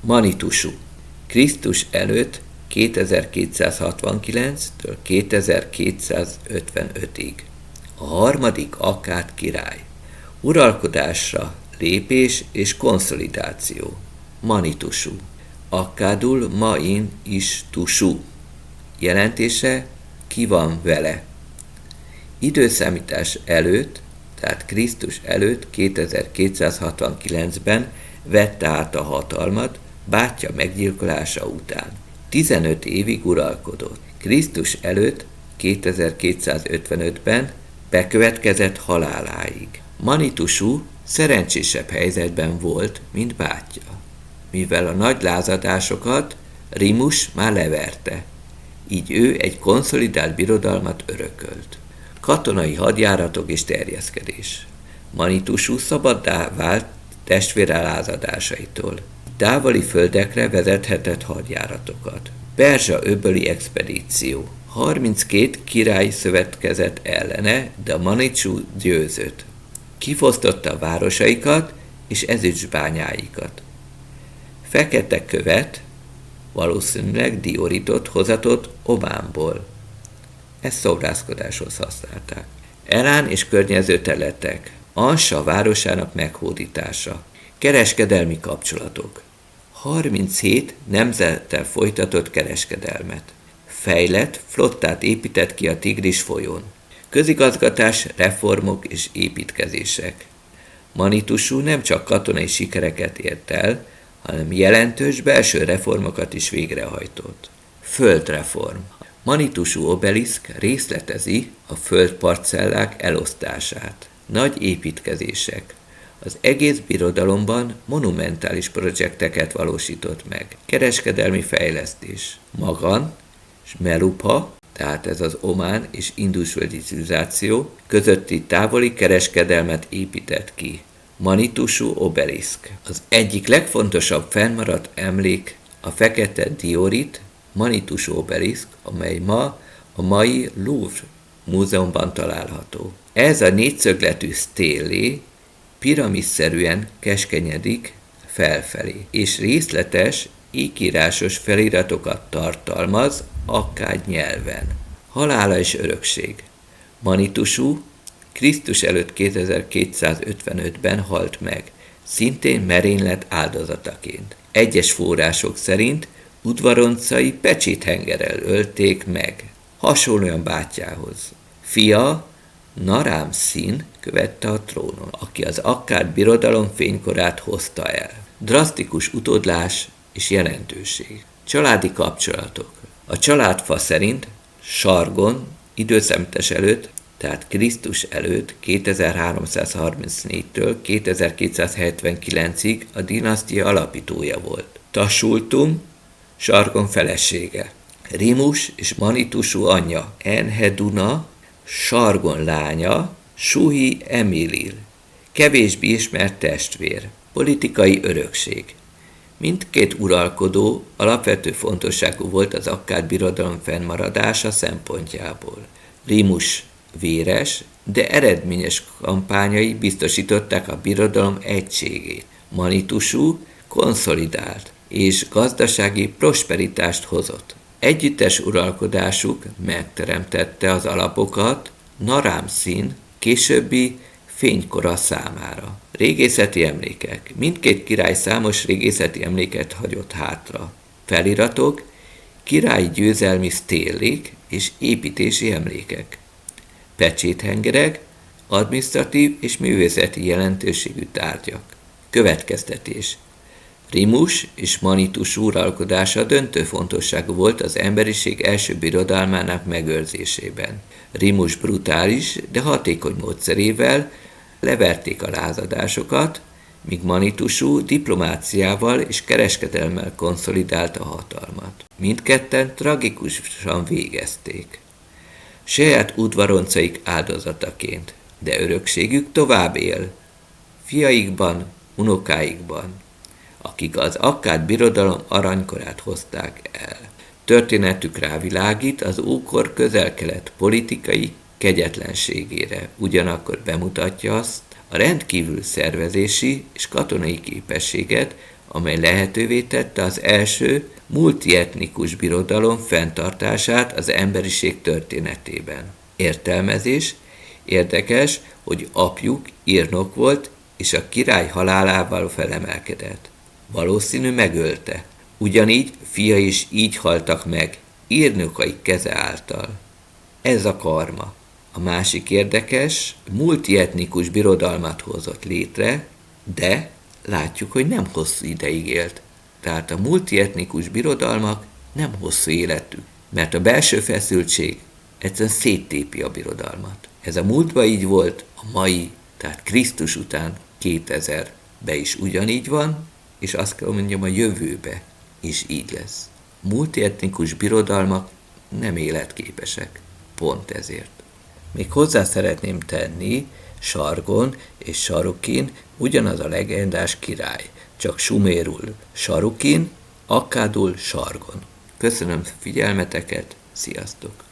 Manitusú. Krisztus előtt 2269-től 2255-ig. A harmadik akkád király. Uralkodásra lépés és konszolidáció. Manitusú. Akkádul main is tusú. Jelentése ki van vele. Időszámítás előtt, tehát Krisztus előtt 2269-ben vette át a hatalmat bátyja meggyilkolása után. 15 évig uralkodott. Krisztus előtt 2255-ben bekövetkezett haláláig. Manitusú szerencsésebb helyzetben volt, mint bátyja, mivel a nagy lázadásokat Rimus már leverte, így ő egy konszolidált birodalmat örökölt. Katonai hadjáratok és terjeszkedés. Manitusú szabaddá vált testvére lázadásaitól. Távoli földekre vezethetett hadjáratokat. Perzsa öböli expedíció. 32 király szövetkezett ellene, de Manitusú győzött. Kifosztotta a városaikat és ezüstbányáikat. Fekete követ, valószínűleg dioritot hozatott Ománból. Ezt szobrászkodáshoz használták. Elán és környező területek. Ansa városának meghódítása. Kereskedelmi kapcsolatok. 37 nemzettel folytatott kereskedelmet. Fejlett flottát épített ki a Tigris folyón. Közigazgatás, reformok és építkezések. Manitusú nem csak katonai sikereket ért el, hanem jelentős belső reformokat is végrehajtott. Földreform. Manitusú obeliszk részletezi a földparcellák elosztását. Nagy építkezések. Az egész birodalomban monumentális projekteket valósított meg. Kereskedelmi fejlesztés. Magan és Melupa, tehát ez az Omán és Indusföldi civilizáció közötti távoli kereskedelmet épített ki. Manitusú obeliszk. Az egyik legfontosabb fennmaradt emlék a fekete diorit Manitusú obeliszk, amely ma a mai Louvre múzeumban található. Ez a négyszögletű stélé piramisszerűen keskenyedik felfelé, és részletes, ékírásos feliratokat tartalmaz akkád nyelven. Halála és örökség. Manitusú Krisztus előtt 2255-ben halt meg, szintén merénylet áldozataként. Egyes források szerint udvaroncai pecséthengerrel ölték meg, hasonlóan bátyjához. Fia Narám-Szin követte a trónon, aki az akkád birodalom fénykorát hozta el. Drasztikus utódlás és jelentőség. Családi kapcsolatok. A családfa szerint Sargon időszámítás előtt, tehát Krisztus előtt 2334-től 2279-ig a dinasztia alapítója volt. Tasultum Sargon felesége. Rimus és Manitusú anyja Enheduna, Sargon lánya, Suhi Emilil, kevésbé ismert testvér. Politikai örökség. Mindkét uralkodó alapvető fontosságú volt az akkád birodalom fennmaradása szempontjából. Rimus véres, de eredményes kampányai biztosították a birodalom egységét. Manitusú konszolidált és gazdasági prosperitást hozott. Együttes uralkodásuk megteremtette az alapokat Narám-Szin későbbi fénykora számára. Régészeti emlékek. Mindkét király számos régészeti emléket hagyott hátra. Feliratok, királyi győzelmi sztélék és építési emlékek. Pecséthengerek, adminisztratív és művészeti jelentőségű tárgyak. Következtetés. Rimus és Manitusú uralkodása döntő fontosságú volt az emberiség első birodalmának megőrzésében. Rimus brutális, de hatékony módszerével leverték a lázadásokat, míg Manitusú diplomáciával és kereskedelemmel konszolidálta a hatalmat. Mindketten tragikusan végezték. Saját udvaroncaik áldozataként, de örökségük tovább él, fiaikban, unokáikban, akik az akkád birodalom aranykorát hozták el. Történetük rávilágít az ókor közel-kelet politikai kegyetlenségére, ugyanakkor bemutatja azt a rendkívül szervezési és katonai képességet, amely lehetővé tette az első multietnikus birodalom fenntartását az emberiség történetében. Értelmezés: érdekes, hogy apjuk írnok volt, és a király halálával felemelkedett. Valószínű, megölte. Ugyanígy fia is így haltak meg, írnokai keze által. Ez a karma. A másik érdekes, multietnikus birodalmat hozott létre, de látjuk, hogy nem hosszú ideig élt. Tehát a multietnikus birodalmak nem hosszú életű, mert a belső feszültség egyszerűen széttépi a birodalmat. Ez a múltban így volt, a mai, tehát Krisztus után 2000-ben is ugyanígy van, és azt kell mondjam, a jövőbe is így lesz. Multietnikus birodalmak nem életképesek, pont ezért. Még hozzá szeretném tenni, Sargon és Sarukin ugyanaz a legendás király, csak sumérul Sarukin, akkádul Sargon. Köszönöm figyelmeteket, sziasztok!